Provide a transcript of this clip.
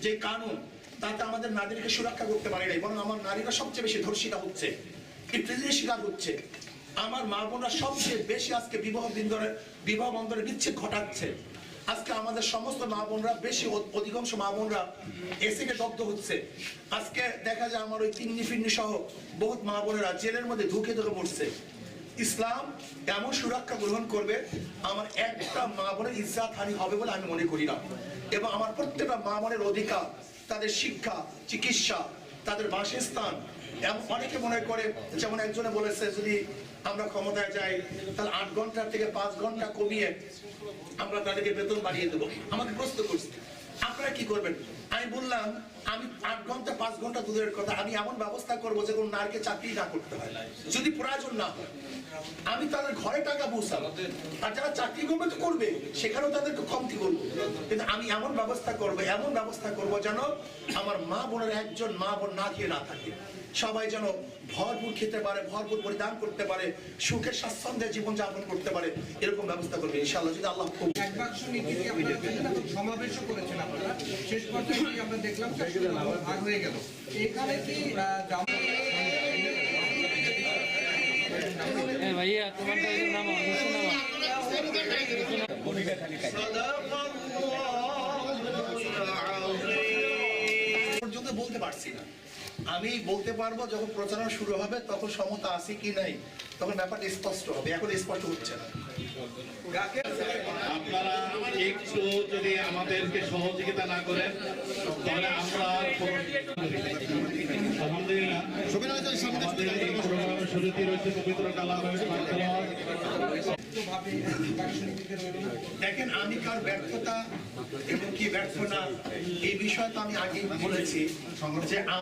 যে কানুন, তাতে আমাদের নারীদেরকে সুরক্ষা করতে পারে নাই, বরং আমার নারীরা সবচেয়ে বেশি ধর্ষিতা হচ্ছে, ইফতিজির শিকার হচ্ছে। আমার মা বোনরা সবচেয়ে বেশি আজকে বিবাহ বন্ধনে বিচ্ছেদ ঘটাচ্ছে। আজকে আমাদের সমস্ত মা বোনরা অধিকাংশ মা বোনরা এসিকে দগ্ধ হচ্ছে। আজকে দেখা যায় আমার ওই তিন্নি ফিন্নি সহ বহুত মা বোনেরা জেলের মধ্যে ধুকে মরছে। ইসলাম এমন সুরক্ষা গ্রহণ করবে, আমার একটা মা বোনের ইজ্জত হানি হবে বলে আমি মনে করি না। এবং আমার প্রত্যেকটা মা বোনের অধিকার, তাদের শিক্ষা, চিকিৎসা, তাদের বাসস্থান। এমন অনেকে মনে করে, যেমন একজনে বলেছে যদি আমরা ক্ষমতায় যাই তাহলে 8 ঘন্টা থেকে 5 ঘন্টা কমিয়ে আমরা তাদেরকে বেতন বাড়িয়ে দেবো। আমাকে প্রশ্ন করছে আপনারা কি করবেন? আমি বললাম আমি 8 ঘন্টা 5 ঘন্টা দূরের কথা, আমি এমন ব্যবস্থা করবো যে কোনো নারীকে চাকরি না করতে হয়, যদি প্রয়োজন না হয়। আমি তাদের ঘরে টাকা পৌঁছাবো, আর যারা চাকরি করবে তো করবে, সেখানেও তাদেরকে কমতি করবো। কিন্তু আমি এমন ব্যবস্থা করবো যেন আমার মা বোনের একজন মা বোন না খেয়ে না থাকে, সবাই যেন ভরপুর খেতে পারে, ভরপুর পরিধান করতে পারে, সুখে স্বাচ্ছন্দ্যে জীবন যাপন করতে পারে, এরকম ব্যবস্থা করবে ইনশাআল্লাহ যদি আল্লাহ। সমাবেশও করেছেন আপনারা, শেষ পর্যায়ে আমরা দেখলাম ভাগ হয়ে গেল। এখানে কি ভাইয়া তোমারটা নাম পর্যন্ত বলতে পারছি না। আমি বলতে পারবো যখন প্রচারণা শুরু হবে তখন সমতা আছে কি নাই, তখন ব্যাপারটা স্পষ্ট হবে। এখন স্পষ্ট হচ্ছে না। আপনারা একটু যদি আমাদেরকে সহযোগিতা না করেন তাহলে আমরা আলহামদুলিল্লাহ আমাদের এই প্রোগ্রামের শুরুতেই রয়েছে পবিত্র কালামের পাঠ তেলাওয়াত। দেখেন, আমি কার ব্যর্থতা এবং কি ব্যর্থ না এই বিষয়ে তো আমি আগেই বলেছি যে